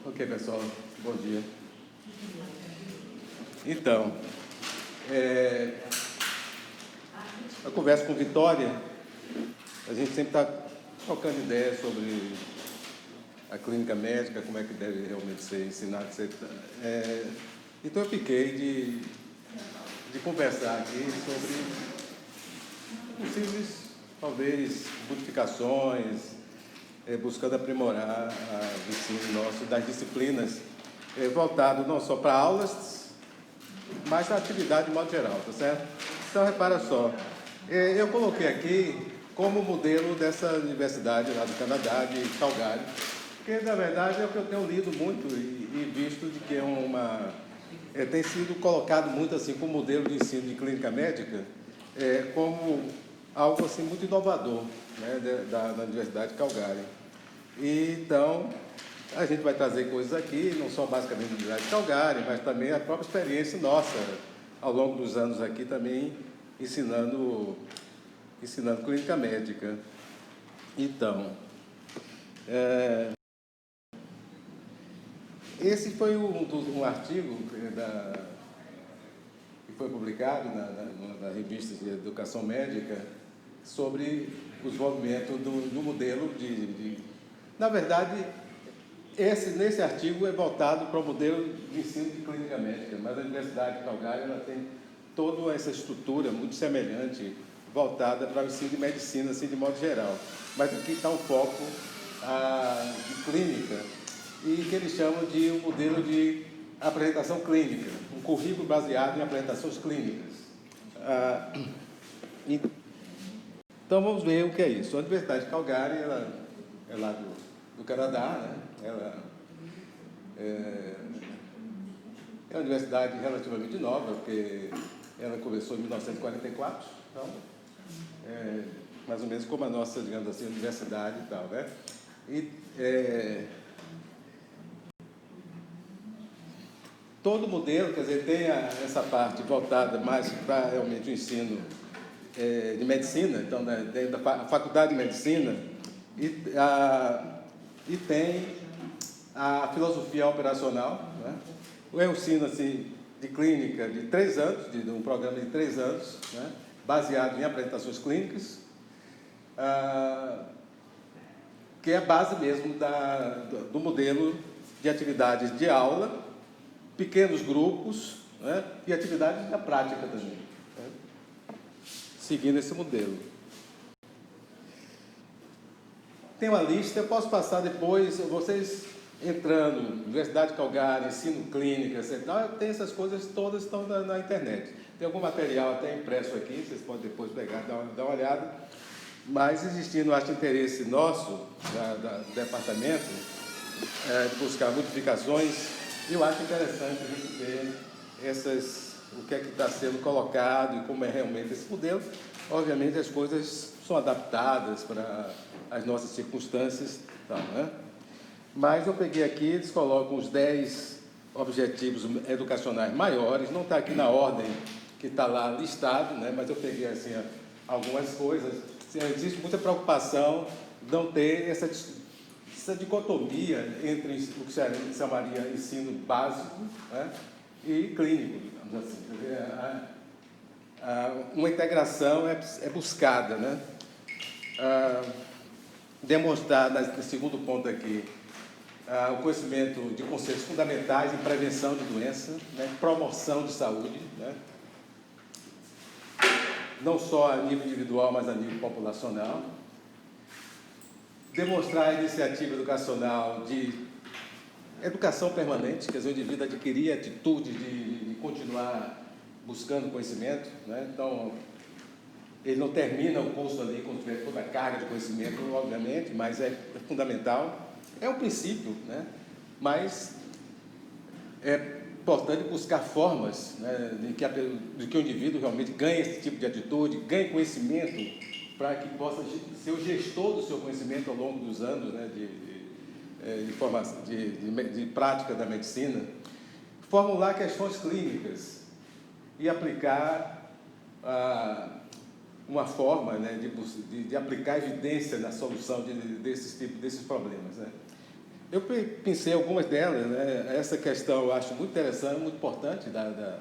Ok, pessoal, bom dia. Então, a conversa com Vitória, a gente sempre está trocando ideias sobre a clínica médica, como é que deve realmente ser ensinado, etc. Então eu fiquei de conversar aqui sobre possíveis, talvez, modificações, buscando aprimorar o ensino nosso das disciplinas, voltado não só para aulas, mas para a atividade de modo geral, tá certo? Então, repara só, eu coloquei aqui como modelo dessa universidade lá do Canadá, de Calgary, porque, na verdade, é o que eu tenho lido muito e visto de que tem sido colocado muito assim como modelo de ensino de clínica médica, como algo assim muito inovador, né, da Universidade de Calgary. E, então, a gente vai trazer coisas aqui, não só basicamente da Universidade de Calgary, mas também a própria experiência nossa, ao longo dos anos aqui também, ensinando clínica médica. Então, esse foi um artigo que foi publicado na revista de Educação Médica sobre o desenvolvimento do modelo Na verdade, nesse artigo é voltado para o modelo de ensino de clínica médica, mas a Universidade de Calgary ela tem toda essa estrutura muito semelhante, voltada para o ensino de medicina, assim, de modo geral. Mas aqui está um foco de clínica, e que eles chamam de um modelo de apresentação clínica, um currículo baseado em apresentações clínicas. Então, vamos ver o que é isso. A Universidade de Calgary, ela é lá do Canadá, né? Ela é uma universidade relativamente nova, porque ela começou em 1944, então, mais ou menos como a nossa, digamos assim, universidade e tal, né? Todo modelo, quer dizer, tem essa parte voltada mais para realmente o ensino de medicina, então, dentro da faculdade de medicina, e tem a filosofia operacional, né? O ensino assim, de clínica de 3 anos, de um programa de 3 anos, né? Baseado em apresentações clínicas, que é a base mesmo do modelo de atividades de aula, pequenos grupos, né? E atividades da prática também, né? Seguindo esse modelo. Tem uma lista, eu posso passar depois, vocês entrando, Universidade de Calgary, ensino clínica, tem essas coisas todas, estão na internet. Tem algum material até impresso aqui, vocês podem depois pegar, dar uma olhada. Mas existindo, acho, interesse nosso, do departamento, de buscar modificações, eu acho interessante a gente ver o que é que está sendo colocado e como é realmente esse modelo. Obviamente, as coisas são adaptadas para as nossas circunstâncias, né? Mas eu peguei aqui, eles colocam os 10 objetivos educacionais maiores, não está aqui na ordem que está lá listado, né? Mas eu peguei assim, algumas coisas. Existe muita preocupação de não ter essa dicotomia entre o que se chamaria ensino básico, né, e clínico, digamos assim. Uma integração é buscada, né? Demonstrar, no segundo ponto aqui, o conhecimento de conceitos fundamentais em prevenção de doença, né, promoção de saúde, né, não só a nível individual, mas a nível populacional. Demonstrar a iniciativa educacional de educação permanente, quer dizer, o indivíduo adquirir a atitude de continuar buscando conhecimento, né? Então, ele não termina o curso ali com toda a carga de conhecimento, obviamente, mas é fundamental. É um princípio, né? Mas é importante buscar formas, né, de que o indivíduo realmente ganhe esse tipo de atitude, ganhe conhecimento, para que possa ser o gestor do seu conhecimento ao longo dos anos, né, de prática da medicina, formular questões clínicas e aplicar uma forma, né, de aplicar evidência na solução desses problemas, né? Eu pensei algumas delas, né? Essa questão eu acho muito interessante, muito importante, da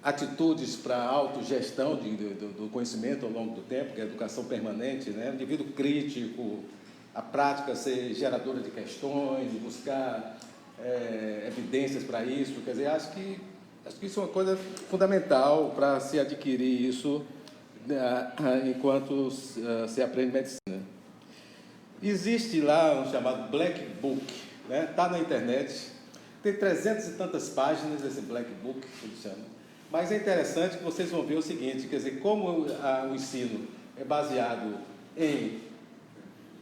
atitudes para a autogestão do conhecimento ao longo do tempo, que é a educação permanente, né? O indivíduo crítico, a prática ser geradora de questões, buscar evidências para isso. Quer dizer, acho que isso é uma coisa fundamental para se adquirir isso enquanto se aprende medicina. Existe lá um chamado Black Book, né? Está na internet, tem 300 e tantas páginas esse Black Book, que eles chamam. Mas é interessante que vocês vão ver o seguinte, quer dizer, como o ensino é baseado em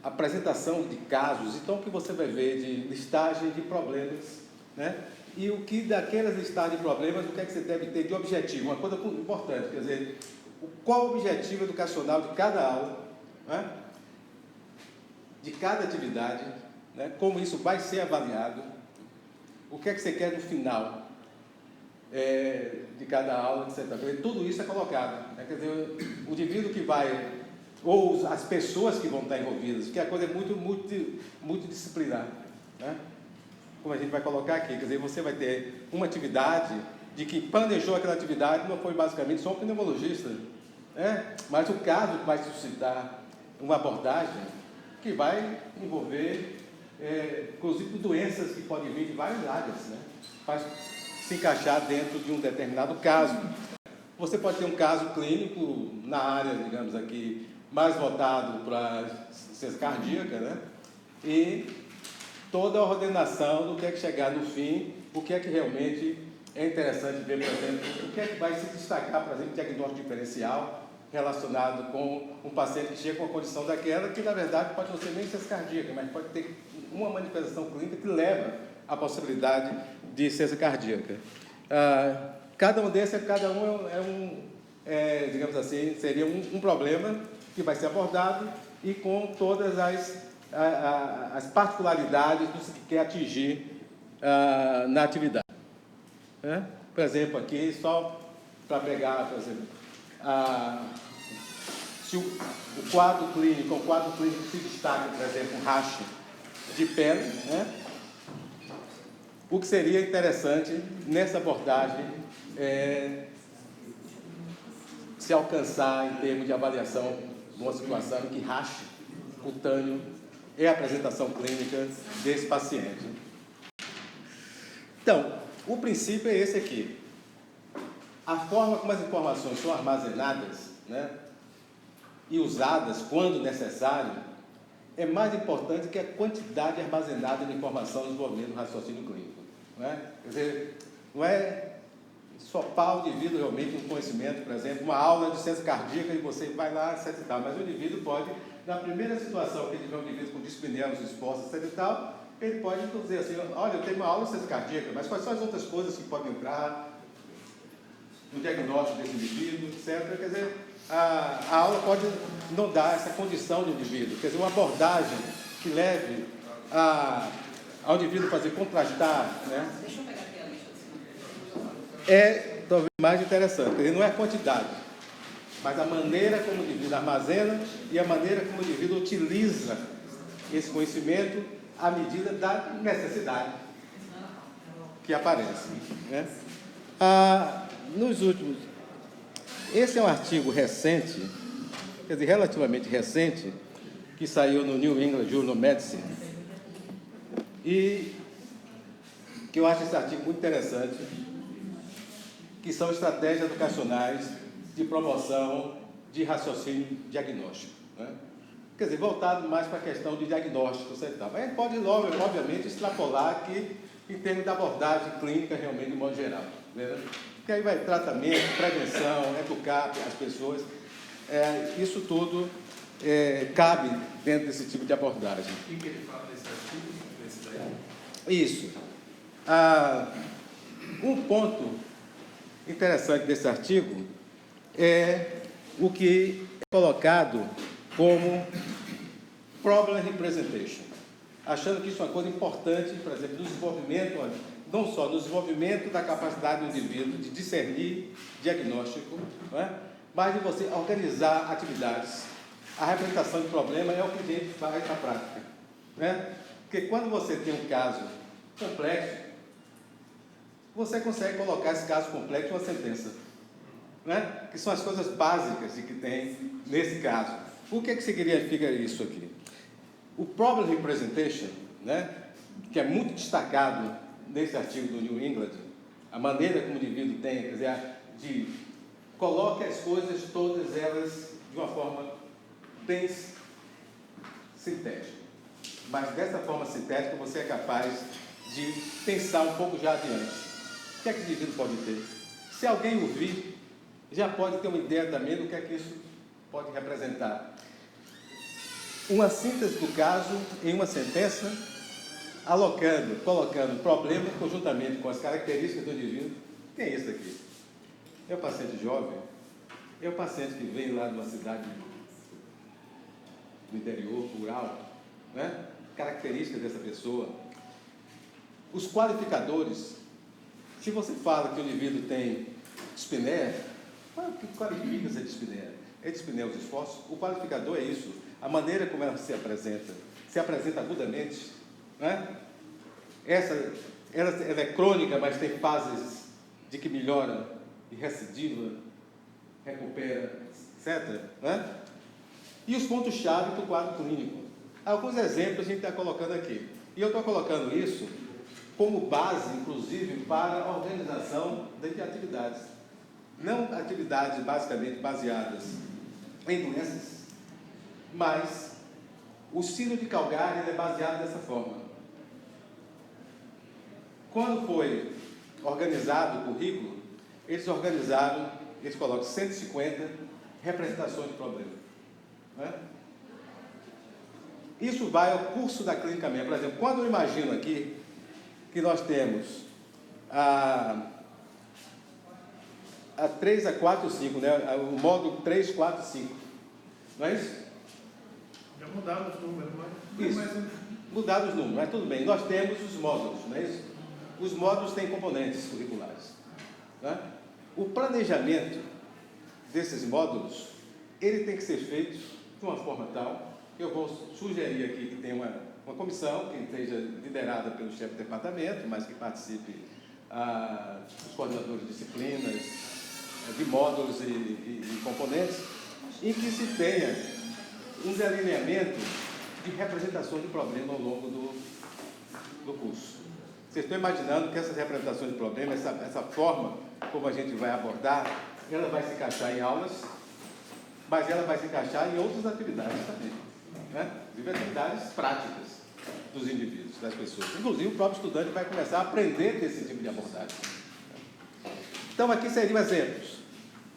apresentação de casos, então o que você vai ver de listagem de problemas, né? E o que daquelas listagens de problemas, o que é que você deve ter de objetivo, uma coisa importante, quer dizer, qual o objetivo educacional de cada aula, né? De cada atividade, né? Como isso vai ser avaliado, o que é que você quer no final de cada aula, etc. Tudo isso é colocado, né? Quer dizer, o indivíduo que vai, ou as pessoas que vão estar envolvidas, porque a coisa é muito multidisciplinar, né? Como a gente vai colocar aqui, quer dizer, você vai ter uma atividade de que planejou aquela atividade, não foi basicamente só um pneumologista, né? Mas o caso vai suscitar uma abordagem que vai envolver, inclusive, doenças que podem vir de várias áreas, né? Para se encaixar dentro de um determinado caso. Você pode ter um caso clínico na área, digamos aqui, mais voltado para ciência cardíaca, né? E toda a ordenação do que é que chegar no fim, o que é que realmente é interessante ver, por exemplo, o que é que vai se destacar, por exemplo, diagnóstico diferencial, relacionado com um paciente que chega com uma condição daquela, que na verdade pode não ser nem ciência cardíaca, mas pode ter uma manifestação clínica que leva à possibilidade de ciência cardíaca. Cada um desses, digamos assim, seria um problema que vai ser abordado e com todas as particularidades do que quer atingir na atividade. Por exemplo, aqui, só para pegar, por exemplo, se o quadro clínico se destaca, por exemplo, um racho de pele, né? O que seria interessante nessa abordagem se alcançar em termos de avaliação de uma situação em que racho cutâneo é a apresentação clínica desse paciente. Então, o princípio é esse aqui. A forma como as informações são armazenadas, né, e usadas quando necessário, é mais importante que a quantidade armazenada de informação no desenvolvimento do raciocínio clínico. Né? Quer dizer, não é sopar o indivíduo realmente um conhecimento, por exemplo, uma aula de ciência cardíaca e você vai lá, etc. e tal, mas o indivíduo pode, na primeira situação que ele vê um indivíduo com dispneia nos esforços, etc. e tal, ele pode dizer assim, olha, eu tenho uma aula de ciência cardíaca, mas quais são as outras coisas que podem entrar no diagnóstico desse indivíduo, etc. Quer dizer, a aula pode não dar essa condição do indivíduo, quer dizer, uma abordagem que leve ao indivíduo fazer contrastar, né? Deixa eu pegar aqui a lista. É talvez mais interessante, quer dizer, não é a quantidade, mas a maneira como o indivíduo armazena e a maneira como o indivíduo utiliza esse conhecimento à medida da necessidade que aparece, né? Nos últimos... Esse é um artigo recente, quer dizer, relativamente recente, que saiu no New England Journal of Medicine, e que eu acho esse artigo muito interessante, que são estratégias educacionais de promoção de raciocínio diagnóstico, né? Quer dizer, voltado mais para a questão de diagnóstico, etc. Mas a gente pode, obviamente, extrapolar aqui em termos de abordagem clínica, realmente, de modo geral, né? Porque aí vai tratamento, prevenção, educar as pessoas, isso tudo cabe dentro desse tipo de abordagem. O que ele fala desse artigo? Desse daí? Isso. Um ponto interessante desse artigo é o que é colocado como problem representation, achando que isso é uma coisa importante, por exemplo, no desenvolvimento, não só no desenvolvimento da capacidade do indivíduo de discernir diagnóstico, não é? Mas de você organizar atividades. A representação de problema é o que a gente faz na prática, né? Porque quando você tem um caso complexo, você consegue colocar esse caso complexo em uma sentença, né? Que são as coisas básicas de que tem nesse caso. O que significa isso aqui? O problem representation, né? Que é muito destacado nesse artigo do New England, a maneira como o indivíduo tem, quer dizer, de coloque as coisas, todas elas, de uma forma bem sintética. Mas dessa forma sintética você é capaz de pensar um pouco já adiante. O que é que o indivíduo pode ter? Se alguém ouvir, já pode ter uma ideia também do que é que isso pode representar. Uma síntese do caso em uma sentença, colocando o problema conjuntamente com as características do indivíduo. Quem é esse aqui? É o paciente jovem? É o paciente que vem lá de uma cidade do interior, rural, né? Características dessa pessoa. Os qualificadores. Se você fala que o indivíduo tem dispneia, o que qualifica ser dispneia? É dispneia os esforços? O qualificador é isso. A maneira como ela se apresenta agudamente, né? Ela é crônica, mas tem fases de que melhora e recidiva, recupera, etc. Né? E os pontos-chave do quadro clínico. Alguns exemplos a gente está colocando aqui. E eu estou colocando isso como base, inclusive, para a organização de atividades. Não atividades basicamente baseadas em doenças, mas o sino de Calgary é baseado dessa forma. Quando foi organizado o currículo, eles colocam 150 representações de problema. Né? Isso vai ao curso da clínica médica. Por exemplo, quando eu imagino aqui que nós temos a 3, a 4, 5, né? O módulo 3, 4, 5. Não é isso? Já mudaram os números, mas... Isso, mudaram os números, mas tudo bem. Nós temos os módulos, não é isso? Os módulos têm componentes curriculares. Né? O planejamento desses módulos, ele tem que ser feito de uma forma tal, que eu vou sugerir aqui que tenha uma comissão, que esteja liderada pelo chefe de departamento, mas que participe os coordenadores de disciplinas, de módulos e componentes, em que se tenha um delineamento de representação de problema ao longo do curso. Vocês estão imaginando que essas representações de problema, essa forma como a gente vai abordar, ela vai se encaixar em aulas, mas ela vai se encaixar em outras atividades também, né? Inclusive atividades práticas dos indivíduos, das pessoas. Inclusive o próprio estudante vai começar a aprender desse tipo de abordagem. Então aqui seriam exemplos.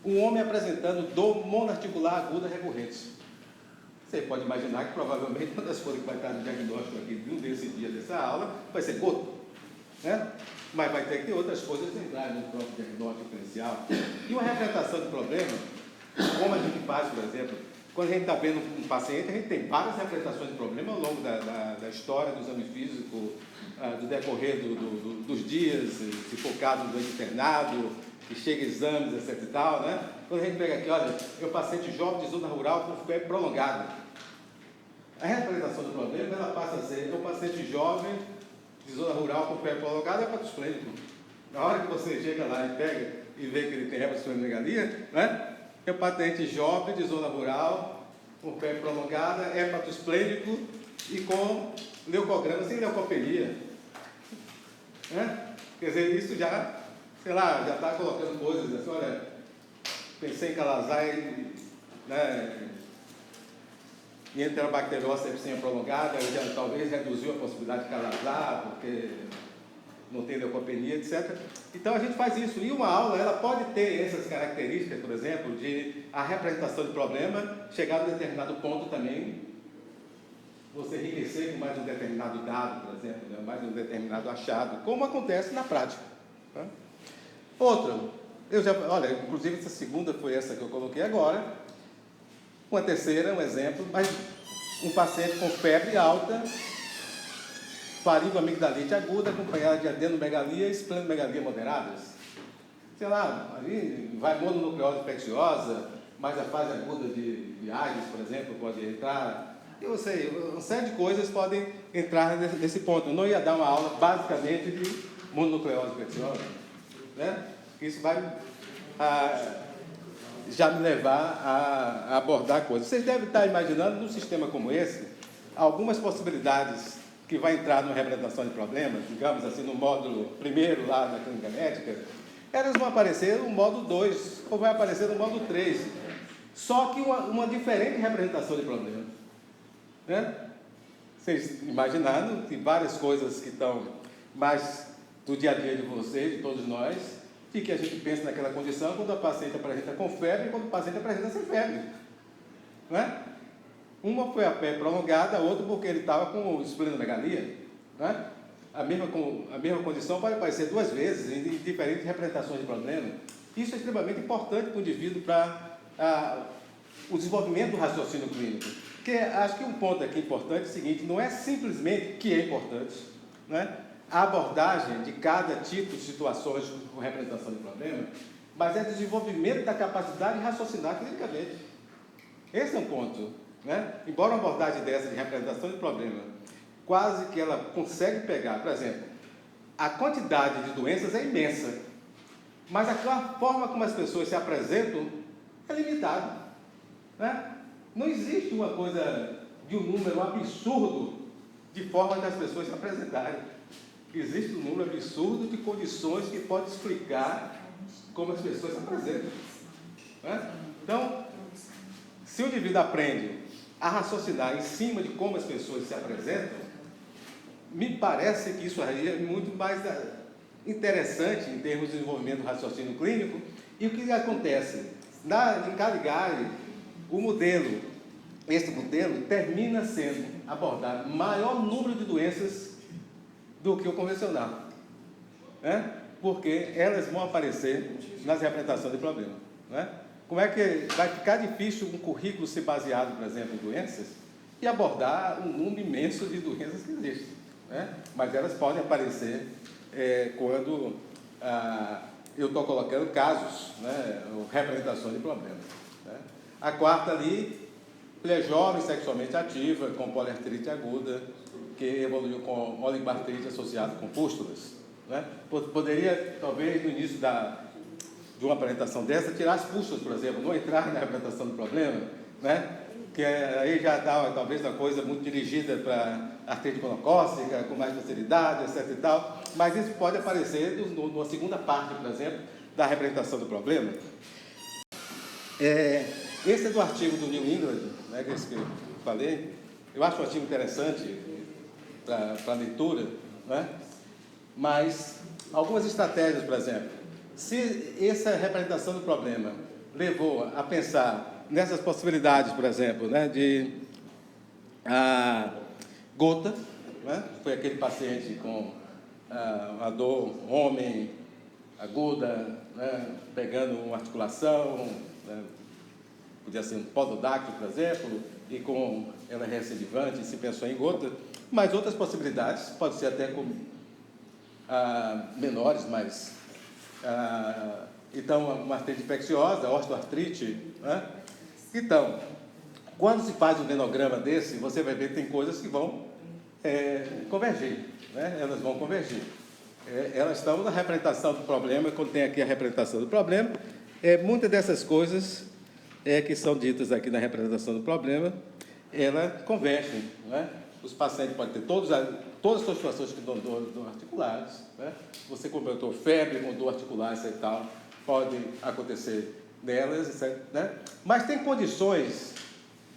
Um homem apresentando dor monoarticular aguda recorrente. Você pode imaginar que provavelmente uma das coisas que vai estar no diagnóstico aqui de um desses dias dessa aula vai ser gota, né? Mas vai ter que ter outras coisas centrais no próprio diagnóstico diferencial. E uma representação de problema, como a gente faz, por exemplo, quando a gente está vendo um paciente, a gente tem várias representações de problema ao longo da história do exame físico, do decorrer dos dias, se for caso do internado, que chega exames, etc e tal, né? Quando a gente pega aqui, olha, é um paciente jovem de zona rural com febre prolongada. A representação do problema, ela passa a ser, é um paciente jovem de zona rural com febre prolongada, é hepatosplênico. Na hora que você chega lá e pega e vê que ele tem hepatosplenomegalia, né? É um paciente jovem de zona rural com febre prolongada, hepatosplênico e com leucograma sem leucopenia. Né? Quer dizer, isso já, sei lá, já está colocando coisas assim, olha, pensei em calazai, né, e enterobacteriose septicemia prolongada, já talvez reduziu a possibilidade de calazar, porque não tem leucopenia, etc. Então a gente faz isso. E uma aula, ela pode ter essas características, por exemplo, de a representação de problema, chegar a um determinado ponto também, você enriquecer com mais um determinado dado, por exemplo, né, mais um determinado achado, como acontece na prática. Tá? Outra, olha, inclusive essa segunda foi essa que eu coloquei agora. Uma terceira, um exemplo, mas um paciente com febre alta, faringoamigdalite aguda, acompanhada de adenomegalia e esplenomegalia moderadas. Sei lá, ali vai mononucleose infecciosa, mas a fase aguda de AIDS, por exemplo, pode entrar, E você, uma série de coisas podem entrar nesse ponto. Eu não ia dar uma aula basicamente de mononucleose infecciosa, né? Isso vai já me levar a abordar coisas. Vocês devem estar imaginando, num sistema como esse, algumas possibilidades que vai entrar numa representação de problemas, digamos assim, no módulo primeiro lá da clínica médica, elas vão aparecer no módulo 2, ou vai aparecer no módulo 3, só que uma diferente representação de problemas, né? Vocês imaginaram que várias coisas que estão mais do dia a dia de vocês, de todos nós, e que a gente pensa naquela condição quando a paciente apresenta com febre e quando o paciente apresenta sem febre, né? Uma foi a pé prolongada, a outra porque ele estava com esplenomegalia, né? A mesma condição pode aparecer duas vezes em diferentes representações de problema. Isso é extremamente importante para o indivíduo, para o desenvolvimento do raciocínio clínico. Porque acho que um ponto aqui importante é o seguinte: não é simplesmente que é importante, né, a abordagem de cada tipo de situações com representação de problema, mas é o desenvolvimento da capacidade de raciocinar clinicamente. Esse é um ponto, né? Embora uma abordagem dessa de representação de problema, quase que ela consegue pegar, por exemplo, a quantidade de doenças é imensa, mas a forma como as pessoas se apresentam é limitada, né? Não existe uma coisa de um número absurdo de forma das pessoas se apresentarem. Existe um número absurdo de condições que pode explicar como as pessoas se apresentam, né? Então, se o indivíduo aprende a raciocinar em cima de como as pessoas se apresentam, me parece que isso aí é muito mais interessante em termos de desenvolvimento do raciocínio clínico. E o que acontece? Em Caligari, esse modelo termina sendo abordar maior número de doenças do que o convencional, né? Porque elas vão aparecer nas representações de problema, né? Como é que vai ficar difícil um currículo ser baseado, por exemplo, em doenças e abordar um número imenso de doenças que existem, né? Mas elas podem aparecer quando eu estou colocando casos, né, ou representações de problemas, né? A quarta ali, mulher jovem, sexualmente ativa, com poliartrite aguda, que evoluiu com oligoartrite associada com pústulas, né? Poderia, talvez, no início de uma apresentação dessa, tirar as pústulas, por exemplo, não entrar na apresentação do problema, né? Que aí já dá, talvez, uma coisa muito dirigida para artrite gonocócica, com mais facilidade, etc. e tal, mas isso pode aparecer numa segunda parte, por exemplo, da representação do problema. Esse é do artigo do New England, né, que é esse que eu falei. Eu acho um artigo interessante para leitura, né? Mas algumas estratégias, por exemplo, se essa representação do problema levou a pensar nessas possibilidades, por exemplo, né, de gota, né? Foi aquele paciente com a dor homem aguda, né, pegando uma articulação, né, podia ser um pododáctilo, por exemplo, e com ela recidivante, se pensou em gota, mas outras possibilidades, pode ser até com menores, mas então uma artrite infecciosa, osteoartrite, né? Então, quando se faz um venograma desse, você vai ver que tem coisas que vão convergir, né? Elas vão convergir. Elas estão na representação do problema. Quando tem aqui a representação do problema, muitas dessas coisas que são ditas aqui na representação do problema, elas convergem, né? Os pacientes podem ter todas as suas situações que dão dor articulares, né? Você comentou febre com dor articular, etc. e tal, pode acontecer nelas, etc., né? Mas tem condições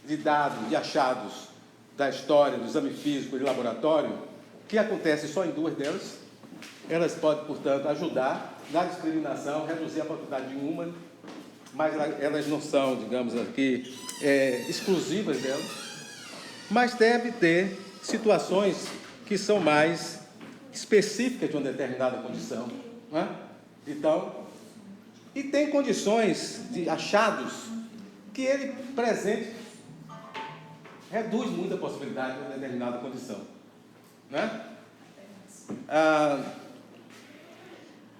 de dados, de achados da história, do exame físico de laboratório, que acontece só em duas delas. Elas podem, portanto, ajudar na discriminação, reduzir a quantidade de uma, mas elas não são, digamos aqui, exclusivas delas. Mas deve ter situações que são mais específicas de uma determinada condição, né? Então, e tem condições de achados que ele presente reduz muito a possibilidade de uma determinada condição, né?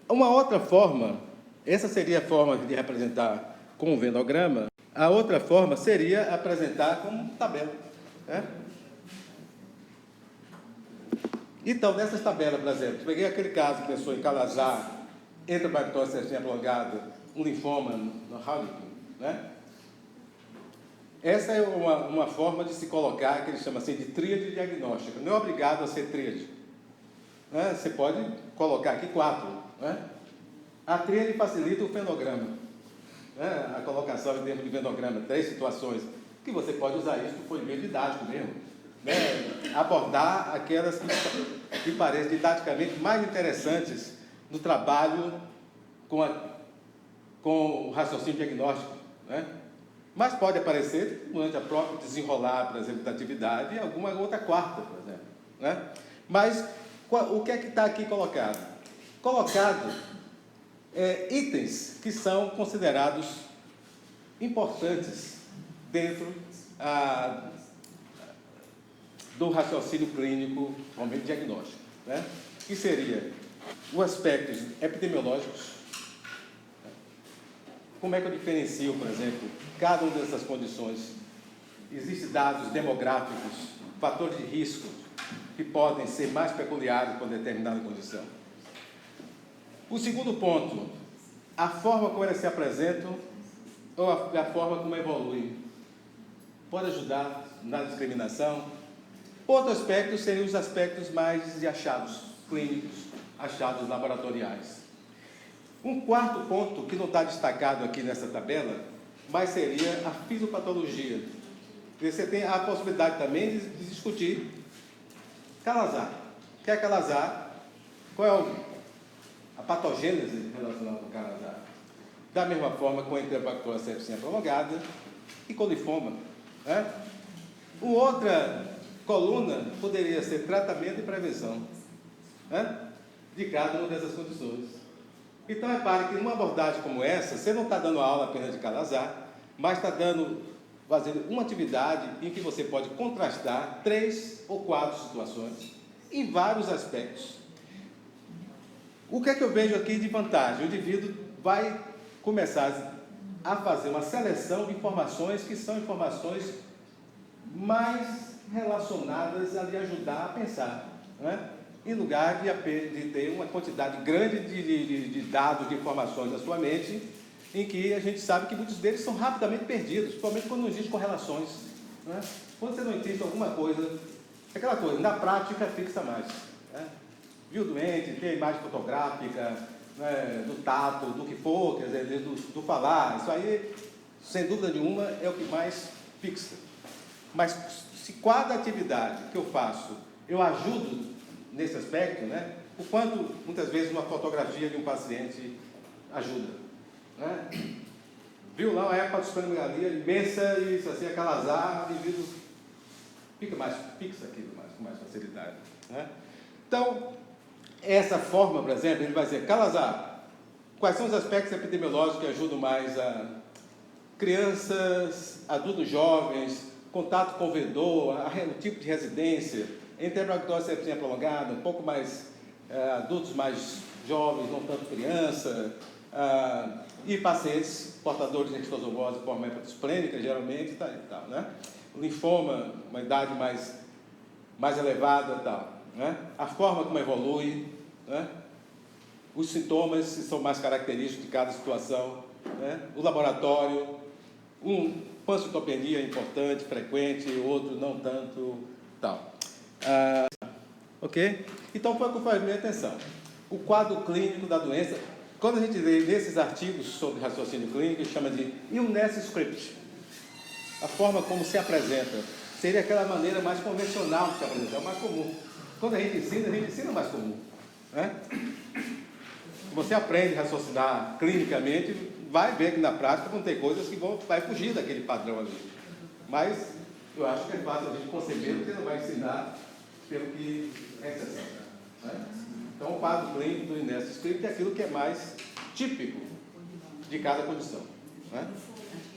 Uma outra forma, essa seria a forma de representar com o venograma. A outra forma seria apresentar como tabela, né? Então, nessas tabelas, por exemplo, peguei aquele caso que pensou em Calazar, enterobactose septicemia prolongada, um linfoma no Hodgkin, né? Essa é uma forma de se colocar, que eles chamam assim de tríade diagnóstica. Não é obrigado a ser tríade, né? Você pode colocar aqui 4, né? A tríade facilita o fenograma, né? A colocação em termos de fenograma, 3 situações, que você pode usar isso por meio didático mesmo, né? Abordar aquelas que parecem didaticamente mais interessantes no trabalho com o raciocínio diagnóstico, né? Mas pode aparecer, durante a própria desenrolar, por exemplo, da atividade, alguma outra quarta, por exemplo, né? Mas o que é que está aqui colocado? Colocado itens que são considerados importantes dentro do raciocínio clínico, momento diagnóstico, né? Que seria os aspectos epidemiológicos. Como é que eu diferencio, por exemplo, cada uma dessas condições? Existem dados demográficos, fatores de risco, que podem ser mais peculiares para determinada condição. O segundo ponto, a forma como elas se apresentam ou a forma como evoluem. Pode ajudar na discriminação. Outro aspecto seriam os aspectos mais de achados clínicos, achados laboratoriais. Um quarto ponto, que não está destacado aqui nessa tabela, mas seria a fisiopatologia. Você tem a possibilidade também de discutir Calazar. O que é Calazar? Qual é a patogênese relacionada com Calazar? Da mesma forma com a enterobactose septicemia prolongada e com linfoma, né? Uma outra coluna poderia ser tratamento e prevenção, né? De cada uma dessas condições. Então, repare que numa abordagem como essa, você não está dando aula apenas de Calazar, mas está fazendo uma atividade em que você pode contrastar 3 ou 4 situações em vários aspectos. O que é que eu vejo aqui de vantagem? O indivíduo vai começar a fazer uma seleção de informações que são informações mais relacionadas a lhe ajudar a pensar, né? Em lugar de ter uma quantidade grande de dados, de informações na sua mente, em que a gente sabe que muitos deles são rapidamente perdidos, principalmente quando não existem correlações, né? Quando você não entende alguma coisa, aquela coisa, na prática fixa mais, né? Viu o doente, tem a imagem fotográfica, né, do tato, do que for, quer dizer, do falar, isso aí, sem dúvida nenhuma, é o que mais fixa. Mas se cada atividade que eu faço, eu ajudo nesse aspecto, né? O quanto, muitas vezes, uma fotografia de um paciente ajuda, né? Viu lá uma hepatosplenomegalia imensa e isso assim, a Calazar, o indivíduo fica mais fixo aquilo, com mais facilidade, né? Então, essa forma, por exemplo, ele vai dizer, Calazar, quais são os aspectos epidemiológicos que ajudam mais a crianças, adultos jovens, contato com o vedor, o tipo de residência, enterobactose septicemia prolongada, um pouco mais adultos mais jovens, não tanto criança, e pacientes portadores de extosomose por hepatosplênica, geralmente, e tal, né? Linfoma, uma idade mais elevada e tal, né? A forma como evolui, né? Os sintomas são mais característicos de cada situação, né? O laboratório, pancitopenia importante, frequente, outro não tanto, tal. Ok? Então, foi o que eu falei, atenção. O quadro clínico da doença, quando a gente lê nesses artigos sobre raciocínio clínico, chama de illness script. A forma como se apresenta. Seria aquela maneira mais convencional de se apresentar, é o mais comum. Quando a gente ensina mais comum, né? Você aprende a raciocinar clinicamente, vai ver que na prática vão ter coisas que vai fugir daquele padrão ali. Mas eu acho que é fácil a gente conceber que você não vai ensinar pelo que é exceção, né? Então, o quadro clínico do illness script é aquilo que é mais típico de cada condição, né?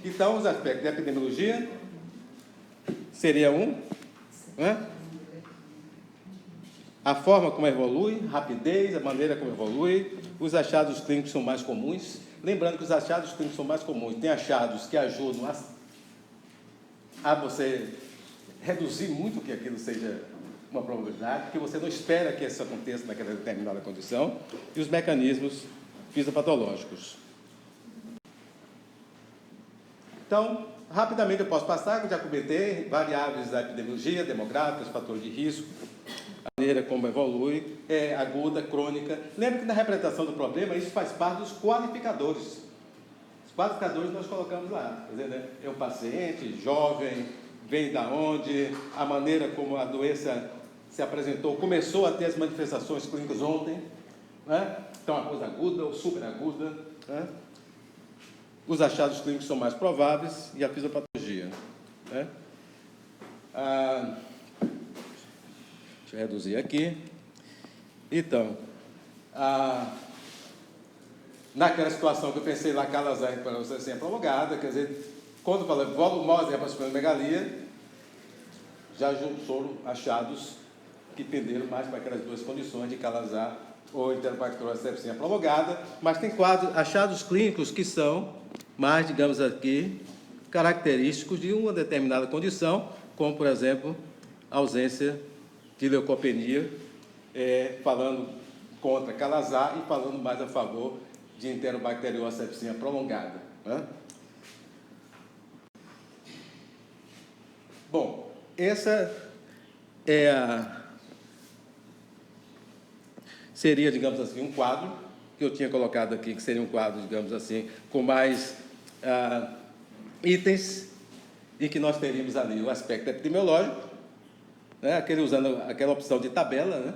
Então, os aspectos de epidemiologia seria né? A forma como evolui, rapidez, a maneira como evolui, os achados clínicos são mais comuns. Lembrando que os achados clínicos são mais comuns. Tem achados que ajudam a você reduzir muito que aquilo seja uma probabilidade, porque você não espera que isso aconteça naquela determinada condição, e os mecanismos fisiopatológicos. Então, rapidamente eu posso passar, eu já comentei, variáveis da epidemiologia, demográficas, fatores de risco, a maneira como evolui, aguda, crônica. Lembre que na representação do problema, isso faz parte dos qualificadores. Os qualificadores nós colocamos lá, quer dizer, né? É um paciente, jovem, vem da onde, a maneira como a doença se apresentou, começou a ter as manifestações clínicas ontem, né? Então, a coisa aguda ou superaguda, né? Os achados clínicos são mais prováveis e a fisiopatologia, né? Deixa eu reduzir aqui. Então, naquela situação que eu pensei lá, calazar para você ser prolongada, quer dizer, quando fala volumose e hepatosplenomegalia, já foram achados que tenderam mais para aquelas duas condições de calazar ou enterobacteriose septicemia prolongada, mas tem quadros, achados clínicos que são mais, digamos aqui, característicos de uma determinada condição, como, por exemplo, a ausência de leucopenia, falando contra calazar e falando mais a favor de enterobacteriose septicemia prolongada, né? Bom, essa seria, digamos assim, um quadro que eu tinha colocado aqui, que seria um quadro, digamos assim, com mais itens, e que nós teríamos ali o aspecto epidemiológico, né, usando aquela opção de tabela, né,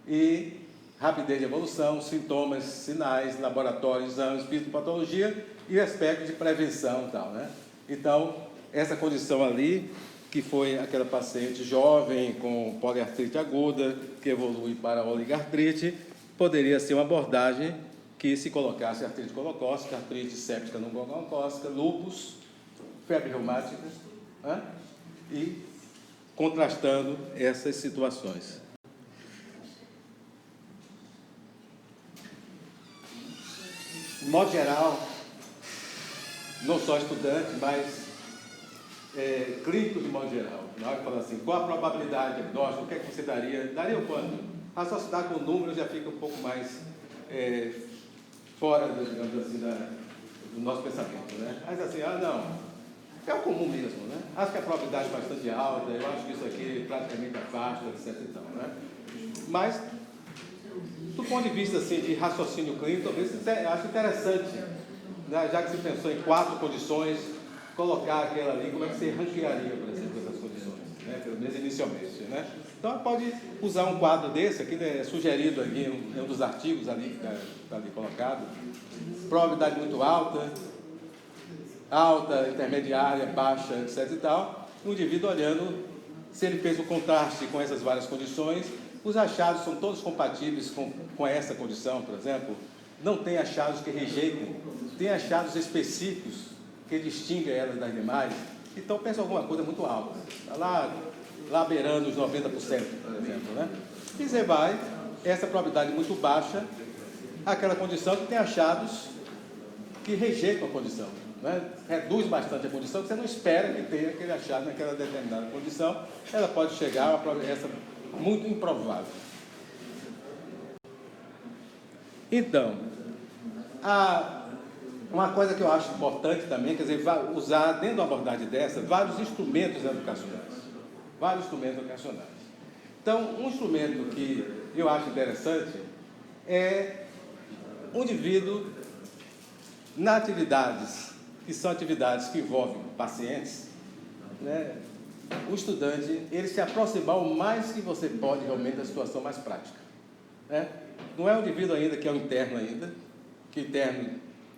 e rapidez de evolução, sintomas, sinais, laboratório, exames, fisiopatologia e aspecto de prevenção e tal, né? Então, essa condição ali, que foi aquela paciente jovem com poliartrite aguda, que evolui para oligartrite, poderia ser uma abordagem que se colocasse artrite colocócica, artrite séptica não colocócica, lúpus, febre reumática, né? E contrastando essas situações. De modo geral, não só estudante, mas clínico de modo geral. Na hora que fala assim, qual a probabilidade de diagnóstico, o que é que você daria? Daria o quanto? A sociedade com números já fica um pouco mais fora, digamos assim, do nosso pensamento, né? Mas assim, não, é o comum mesmo, né? Acho que a probabilidade é bastante alta, eu acho que isso aqui praticamente afasta, etc. Então, né? Mas, do ponto de vista assim, de raciocínio clínico, talvez acho interessante, né? Já que se pensou em 4 condições, colocar aquela ali, como é que você ranquearia, por exemplo, essas condições, né? Pelo menos inicialmente, né? Então, pode usar um quadro desse, aqui é sugerido ali em um dos artigos ali, que está ali colocado, probabilidade muito alta, intermediária, baixa, etc. e tal, o indivíduo olhando se ele fez o contraste com essas várias condições, os achados são todos compatíveis com essa condição, por exemplo, não tem achados que rejeitem, tem achados específicos que distinguem elas das demais, então pensa alguma coisa muito alta, está lá beirando os 90%, por exemplo, né? E você vai, essa probabilidade muito baixa, aquela condição que tem achados que rejeitam a condição, né? Reduz bastante a condição, que você não espera que tenha aquele achado naquela determinada condição, ela pode chegar a uma essa muito improvável. Então, uma coisa que eu acho importante também, quer dizer, usar dentro de uma abordagem dessa, vários instrumentos educacionais. Vários instrumentos educacionais. Então, um instrumento que eu acho interessante é o indivíduo, nas atividades, que são atividades que envolvem pacientes, né, o estudante, ele se aproximar o mais que você pode realmente da situação mais prática, né? Não é um indivíduo ainda que é o interno ainda, que o interno,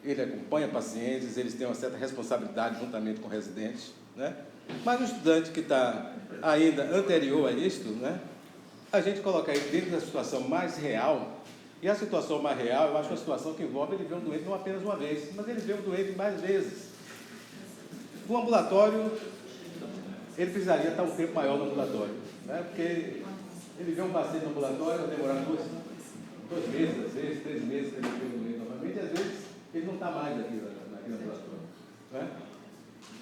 ele acompanha pacientes, eles têm uma certa responsabilidade juntamente com residentes, né? Mas o estudante que está ainda anterior a isto, né, a gente coloca ele dentro da situação mais real, e a situação mais real, eu acho uma situação que envolve ele ver um doente não apenas uma vez, mas ele vê um doente mais vezes. No ambulatório, ele precisaria estar um tempo maior no ambulatório, né? Porque ele vê um paciente no ambulatório, vai demorar 2 meses, às vezes, 3 meses, para ele ver o doente novamente, e às vezes ele não está mais naquele ambulatório, né?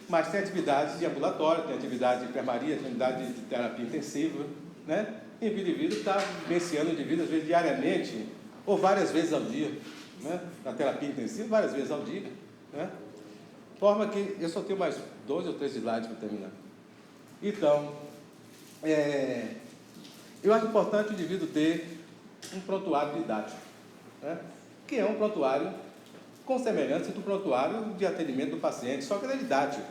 mas tem atividades de ambulatório, tem atividade de enfermaria, tem atividade de terapia intensiva, né? E o indivíduo está vivenciando o indivíduo, às vezes, diariamente, ou várias vezes ao dia, né? Na terapia intensiva, várias vezes ao dia, né? De forma que, eu só tenho mais 2 ou 3 slides para terminar. Então, eu acho importante o indivíduo ter um prontuário didático, né? Que é um prontuário com semelhança do prontuário de atendimento do paciente, só que ele é didático,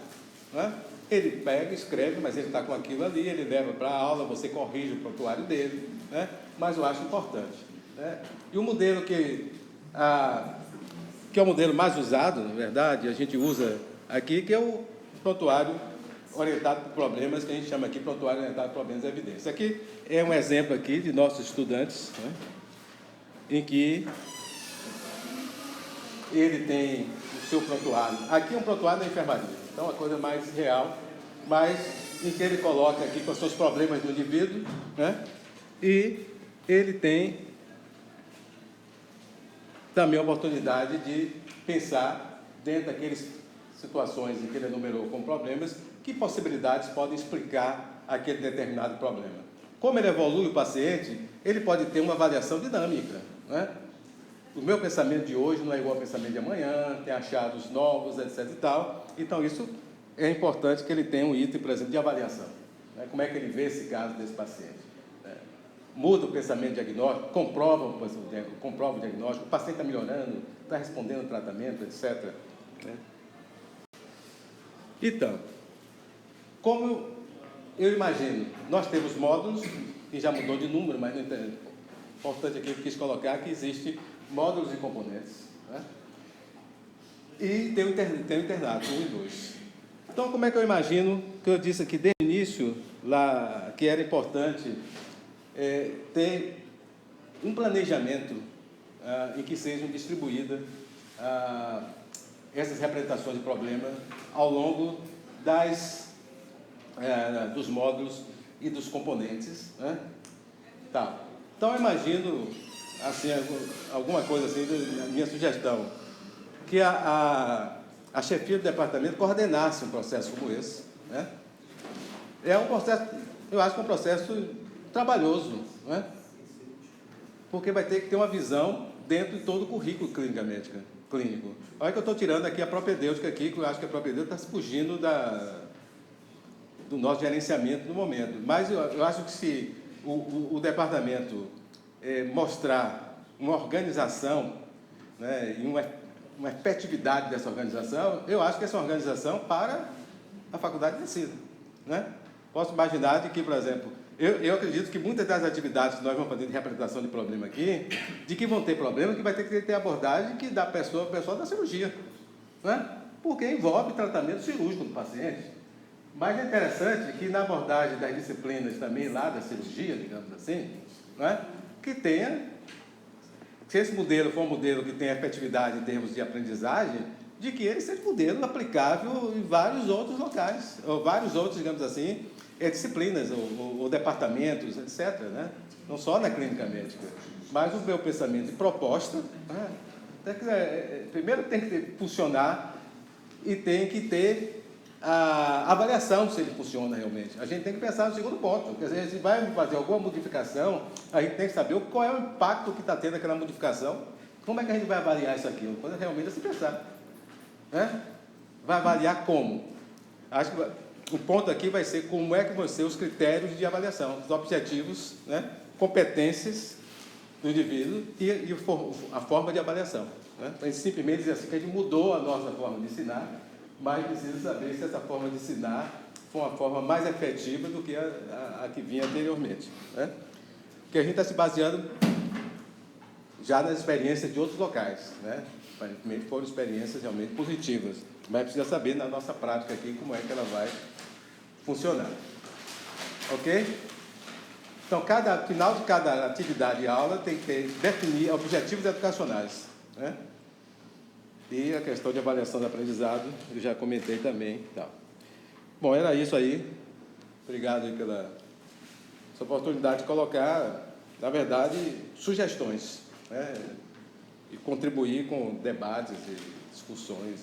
né? Ele pega, escreve, mas ele está com aquilo ali, ele leva para a aula, você corrige o prontuário dele, né? Mas eu acho importante, né? E o modelo que é o modelo mais usado, na verdade, a gente usa aqui, que é o prontuário orientado por problemas, que a gente chama aqui prontuário orientado por problemas de evidência. Aqui é um exemplo aqui de nossos estudantes, né? Em que ele tem o seu prontuário. Aqui é um prontuário da enfermaria, então é uma coisa mais real, mas em que ele coloca aqui quais são os problemas do indivíduo, né? E ele tem também a oportunidade de pensar dentro daquelas situações em que ele enumerou como problemas, que possibilidades podem explicar aquele determinado problema. Como ele evolui o paciente, ele pode ter uma avaliação dinâmica, né? O meu pensamento de hoje não é igual ao pensamento de amanhã, tem achados novos, etc. e tal. Então, isso é importante que ele tenha um item, por exemplo, de avaliação, né? Como é que ele vê esse caso desse paciente, né? Muda o pensamento diagnóstico, comprova o diagnóstico, o paciente está melhorando, está respondendo ao tratamento, etc. Né? Então, como eu imagino, nós temos módulos, que já mudou de número, mas não entendo. Importante aqui, eu quis colocar que existe módulos e componentes, né? E tem o internato, 1 e 2. Então, como é que eu imagino, que eu disse aqui desde o início, lá, que era importante ter um planejamento em que sejam distribuídas essas representações de problema ao longo dos módulos e dos componentes, né? Tá. Então, eu imagino assim, alguma coisa assim, a minha sugestão, que a chefia do departamento coordenasse um processo como esse, né? É um processo, eu acho que é um processo trabalhoso, né? Porque vai ter que ter uma visão dentro de todo o currículo clínico. Olha que eu estou tirando aqui a propedêutica aqui, que eu acho que a propedêutica está fugindo do nosso gerenciamento no momento. Mas eu acho que se o departamento mostrar uma organização, né, e uma efetividade dessa organização, eu acho que essa organização para a faculdade de medicina, né? Posso imaginar de que, por exemplo, eu acredito que muitas das atividades que nós vamos fazer de representação de problema aqui, de que vão ter problema, que vai ter que ter abordagem que da pessoa da cirurgia, né? Porque envolve tratamento cirúrgico do paciente. Mas é interessante que na abordagem das disciplinas também lá da cirurgia, digamos assim, né, que tenha, se esse modelo for um modelo que tenha efetividade em termos de aprendizagem, de que ele seja modelo aplicável em vários outros locais, ou vários outros, digamos assim, disciplinas, ou departamentos, etc., né? Não só na clínica médica. Mas o meu pensamento de proposta, né, primeiro tem que funcionar e tem que ter a avaliação se ele funciona realmente. A gente tem que pensar no segundo ponto. Quer dizer, se vai fazer alguma modificação, a gente tem que saber qual é o impacto que está tendo aquela modificação. Como é que a gente vai avaliar isso aqui? Uma coisa realmente a se pensar, né? Vai avaliar como? Acho que o ponto aqui vai ser como é que vão ser os critérios de avaliação, os objetivos, né? Competências do indivíduo e a forma de avaliação, né? A gente simplesmente dizer assim que a gente mudou a nossa forma de ensinar, mas precisa saber se essa forma de ensinar foi uma forma mais efetiva do que a que vinha anteriormente, né? Porque a gente está se baseando já nas experiências de outros locais, né? Aparentemente foram experiências realmente positivas, mas precisa saber na nossa prática aqui como é que ela vai funcionar. Ok? Então, final de cada atividade de aula tem que definir objetivos educacionais, né? E a questão de avaliação do aprendizado, eu já comentei também. Tá. Bom, era isso aí. Obrigado aí pela essa oportunidade de colocar, na verdade, sugestões, né? E contribuir com debates e discussões.